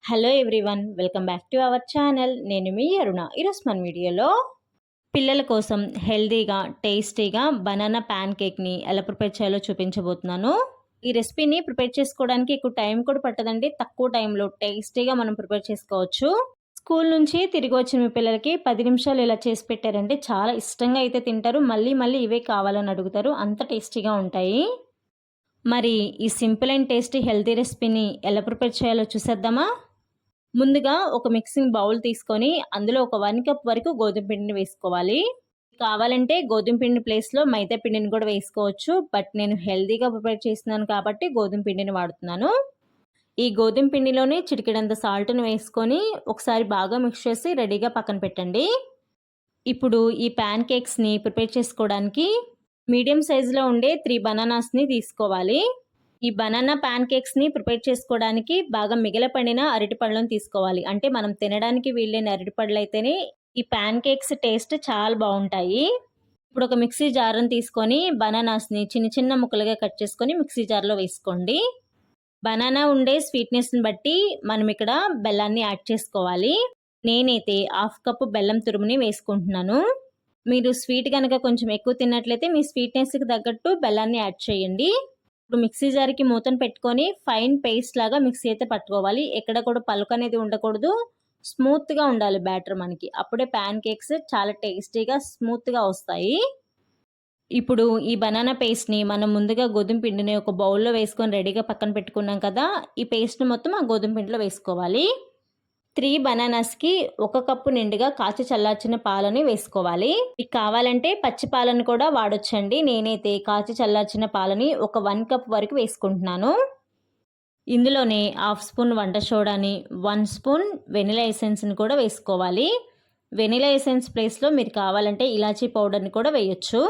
Hello everyone, welcome back to our channel. నేను మీ అరుణ. ఈరోజు మన వీడియోలో పిల్లల కోసం హెల్దీగా టేస్టీగా బనానా ప్యాన్ కేక్ని ఎలా ప్రిపేర్ చేయాలో చూపించబోతున్నాను. ఈ రెసిపీని ప్రిపేర్ చేసుకోవడానికి ఎక్కువ టైం కూడా పట్టదండి. తక్కువ టైంలో టేస్టీగా మనం ప్రిపేర్ చేసుకోవచ్చు. స్కూల్ నుంచి తిరిగి వచ్చిన మీ పిల్లలకి 10 నిమిషాలు ఇలా చేసి పెట్టారంటే చాలా ఇష్టంగా అయితే తింటారు. మళ్ళీ మళ్ళీ ఇవే కావాలని అడుగుతారు. అంత టేస్టీగా ఉంటాయి. మరి ఈ సింపుల్ అండ్ టేస్టీ హెల్తీ రెసిపీని ఎలా ప్రిపేర్ చేయాలో చూసేద్దామా? ముందుగా ఒక మిక్సింగ్ బౌల్ తీసుకొని అందులో ఒక 1 కప్ వరకు గోధుమ పిండిని వేసుకోవాలి. కావాలంటే గోధుమ పిండి ప్లేస్లో మైదా పిండిని కూడా వేసుకోవచ్చు. బట్ నేను హెల్తీగా ప్రిపేర్ చేస్తున్నాను కాబట్టి గోధుమ పిండిని వాడుతున్నాను. ఈ గోధుమ పిండిలోనే చిటికెడంత సాల్ట్ను వేసుకొని ఒకసారి బాగా మిక్స్ చేసి రెడీగా పక్కన పెట్టండి. ఇప్పుడు ఈ ప్యాన్ కేక్స్ని ప్రిపేర్ చేసుకోవడానికి మీడియం సైజులో ఉండే 3 బనానాస్ని తీసుకోవాలి. ఈ బనానా ప్యాన్ కేక్స్ని ప్రిపేర్ చేసుకోవడానికి బాగా మిగిలపడిన అరటిపళ్ళను తీసుకోవాలి. అంటే మనం తినడానికి వీలైన అరటిపళ్ళు అయితేనే ఈ ప్యాన్ కేక్స్ టేస్ట్ చాలా బాగుంటాయి. ఇప్పుడు ఒక మిక్సీ జార్ని తీసుకొని బనానాస్ని చిన్న చిన్న ముక్కలుగా కట్ చేసుకొని మిక్సీ జార్లో వేసుకోండి. బనానా ఉండే స్వీట్నెస్ని బట్టి మనం ఇక్కడ బెల్లాన్ని యాడ్ చేసుకోవాలి. నేనైతే 1/2 కప్పు బెల్లం తురుముని వేసుకుంటున్నాను. మీరు స్వీట్ కనుక కొంచెం ఎక్కువ తిన్నట్లయితే మీ స్వీట్నెస్కి తగ్గట్టు బెల్లాన్ని యాడ్ చేయండి. ఇప్పుడు మిక్సీ జార్కి మూతను పెట్టుకొని ఫైన్ పేస్ట్ లాగా మిక్సీ అయితే పట్టుకోవాలి. ఎక్కడ కూడా పలుకు అనేది ఉండకూడదు. స్మూత్గా ఉండాలి బ్యాటర్ మనకి. అప్పుడే ప్యాన్ కేక్స్ చాలా టేస్టీగా స్మూత్గా వస్తాయి. ఇప్పుడు ఈ బనానా పేస్ట్ని మనం ముందుగా గోధుమ పిండిని ఒక బౌల్లో వేసుకొని రెడీగా పక్కన పెట్టుకున్నాం కదా, ఈ పేస్ట్ని మొత్తం ఆ గోధుమ పిండిలో వేసుకోవాలి. 3 బనానాస్కి 1 కప్పు నిండుగా కాచి చల్లార్చిన పాలని వేసుకోవాలి. మీకు కావాలంటే పచ్చి పాలను కూడా వాడొచ్చండి. నేనైతే కాచి చల్లార్చిన పాలని ఒక 1 కప్ వరకు వేసుకుంటున్నాను. ఇందులోనే 1/2 స్పూన్ వంట సోడాని, 1 స్పూన్ వెనిలా ఎసెన్స్ని కూడా వేసుకోవాలి. వెనిలా ఎసెన్స్ ప్లేస్లో మీరు కావాలంటే ఇలాచీ పౌడర్ని కూడా వేయొచ్చు.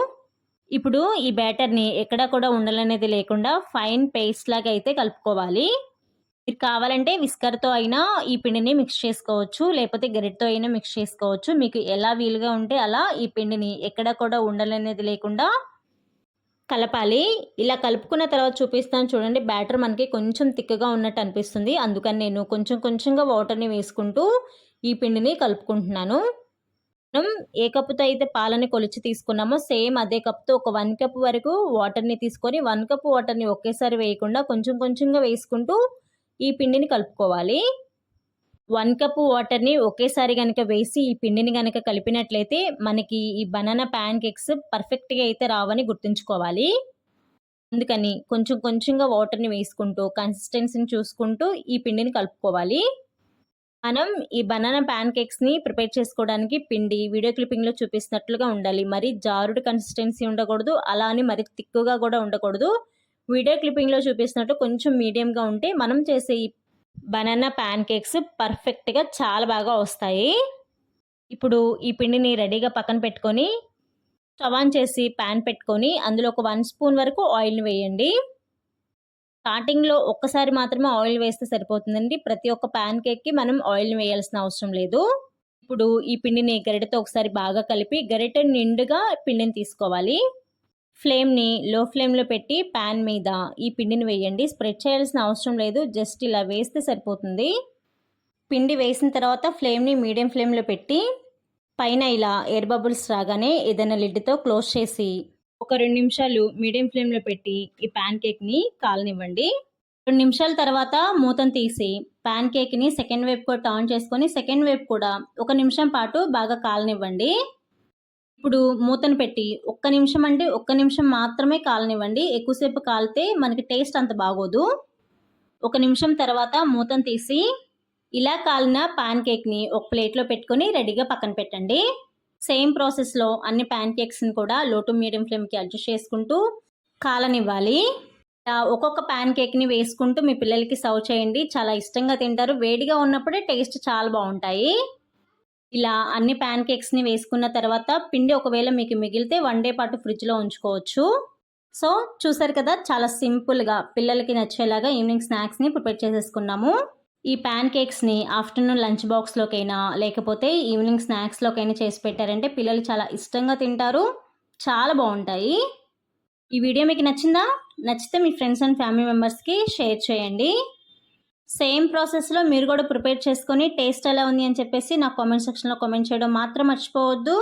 ఇప్పుడు ఈ బ్యాటర్ని ఎక్కడా కూడా ఉండలనేది లేకుండా ఫైన్ పేస్ట్ లాగా అయితే కలుపుకోవాలి. మీరు కావాలంటే విస్కర్తో అయినా ఈ పిండిని మిక్స్ చేసుకోవచ్చు, లేకపోతే గరిటతో అయినా మిక్స్ చేసుకోవచ్చు. మీకు ఎలా వీలుగా ఉంటే అలా ఈ పిండిని ఎక్కడ కూడా ఉండలనేది లేకుండా కలపాలి. ఇలా కలుపుకున్న తర్వాత చూపిస్తాను చూడండి. బ్యాటర్ మనకి కొంచెం తిక్కగా ఉన్నట్టు అనిపిస్తుంది. అందుకని నేను కొంచెం కొంచెంగా వాటర్ని వేసుకుంటూ ఈ పిండిని కలుపుకుంటున్నాను. మనం ఏ కప్పుతో అయితే పాలని కొలిచి తీసుకున్నామో సేమ్ అదే కప్తో ఒక 1 కప్ వరకు వాటర్ని తీసుకొని 1 కప్ వాటర్ని ఒకేసారి వేయకుండా కొంచెం కొంచెంగా వేసుకుంటూ ఈ పిండిని కలుపుకోవాలి. 1 కప్ వాటర్ని ఒకేసారి కనుక వేసి ఈ పిండిని కనుక కలిపినట్లయితే మనకి ఈ బనానా ప్యాన్ కేక్స్ పర్ఫెక్ట్గా అయితే రావని గుర్తుంచుకోవాలి. అందుకని కొంచెం కొంచెంగా వాటర్ని వేసుకుంటూ కన్సిస్టెన్సీని చూసుకుంటూ ఈ పిండిని కలుపుకోవాలి. మనం ఈ బనానా ప్యాన్ కేక్స్ని ప్రిపేర్ చేసుకోవడానికి పిండి వీడియో క్లిప్పింగ్లో చూపిస్తున్నట్లుగా ఉండాలి. మరి జారుడు కన్సిస్టెన్సీ ఉండకూడదు, అలా అని మరి తిక్కుగా కూడా ఉండకూడదు. వీడియో క్లిప్పింగ్లో చూపిస్తున్నట్టు కొంచెం మీడియంగా ఉంటే మనం చేసే ఈ బనానా ప్యాన్ కేక్స్ పర్ఫెక్ట్గా చాలా బాగా వస్తాయి. ఇప్పుడు ఈ పిండిని రెడీగా పక్కన పెట్టుకొని స్టవ్ ఆన్ చేసి ప్యాన్ పెట్టుకొని అందులో ఒక 1 స్పూన్ వరకు ఆయిల్ని వేయండి. స్టార్టింగ్లో ఒక్కసారి మాత్రమే ఆయిల్ వేస్తే సరిపోతుందండి. ప్రతి ఒక్క ప్యాన్ కేక్కి మనం ఆయిల్ని వేయాల్సిన అవసరం లేదు. ఇప్పుడు ఈ పిండిని గరిటెతో ఒకసారి బాగా కలిపి గరిటె నిండుగా పిండిని తీసుకోవాలి. ఫ్లేమ్ని లో ఫ్లేమ్లో పెట్టి ప్యాన్ మీద ఈ పిండిని వేయండి. స్ప్రెడ్ చేయాల్సిన అవసరం లేదు, జస్ట్ ఇలా వేస్తే సరిపోతుంది. పిండి వేసిన తర్వాత ఫ్లేమ్ని మీడియం ఫ్లేమ్లో పెట్టి పైన ఇలా ఎయిర్ బబుల్స్ రాగానే ఏదైనా లిడ్తో క్లోజ్ చేసి ఒక 2 నిమిషాలు మీడియం ఫ్లేమ్లో పెట్టి ఈ ప్యాన్ కేక్ని కాలనివ్వండి. 2 నిమిషాల తర్వాత మూతను తీసి ప్యాన్ కేక్ని సెకండ్ వైపు కూడా టర్న్ చేసుకొని సెకండ్ వైపు కూడా 1 నిమిషం పాటు బాగా కాలనివ్వండి. ఇప్పుడు మూతను పెట్టి 1 నిమిషం అంటే 1 నిమిషం మాత్రమే కాలనివ్వండి. ఎక్కువసేపు కాలితే మనకి టేస్ట్ అంత బాగోదు. 1 నిమిషం తర్వాత మూతను తీసి ఇలా కాలిన ప్యాన్ కేక్ని ఒక ప్లేట్లో పెట్టుకొని రెడీగా పక్కన పెట్టండి. సేమ్ ప్రాసెస్లో అన్ని ప్యాన్ కేక్స్ని కూడా లో టు మీడియం ఫ్లేమ్కి అడ్జస్ట్ చేసుకుంటూ కాలనివ్వాలి. ఒక్కొక్క ప్యాన్ కేక్ని వేసుకుంటూ మీ పిల్లలకి సర్వ్ చేయండి. చాలా ఇష్టంగా తింటారు. వేడిగా ఉన్నప్పుడే టేస్ట్ చాలా బాగుంటాయి. ఇలా అన్ని ప్యాన్ కేక్స్ని వేసుకున్న తర్వాత పిండి ఒకవేళ మీకు మిగిలితే 1 డే పాటు ఫ్రిడ్జ్లో ఉంచుకోవచ్చు. సో చూసారు కదా, చాలా సింపుల్గా పిల్లలకి నచ్చేలాగా ఈవినింగ్ స్నాక్స్ని ప్రిపేర్ చేసేసుకున్నాము. ఈ ప్యాన్ కేక్స్ని ఆఫ్టర్నూన్ లంచ్ బాక్స్లోకైనా లేకపోతే ఈవినింగ్ స్నాక్స్లోకైనా చేసి పెట్టారంటే పిల్లలు చాలా ఇష్టంగా తింటారు. చాలా బాగుంటాయి. ఈ వీడియో మీకు నచ్చిందా? నచ్చితే మీ ఫ్రెండ్స్ అండ్ ఫ్యామిలీ మెంబర్స్కి షేర్ చేయండి. సేమ్ ప్రాసెస్లో మీరు కూడా ప్రిపేర్ చేసుకొని టేస్ట్ ఎలా ఉంది అని చెప్పేసి నాకు కామెంట్ సెక్షన్లో కామెంట్ చేయడం మాత్రం మర్చిపోవద్దు.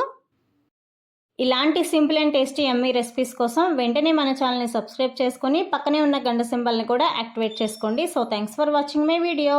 ఇలాంటి simple and tasty yummy recipes కోసం వెంటనే మన ఛానల్ని సబ్స్క్రైబ్ చేసుకొని పక్కనే ఉన్న గంట సింబల్ని కూడా యాక్టివేట్ చేసుకోండి. So thanks for watching my video.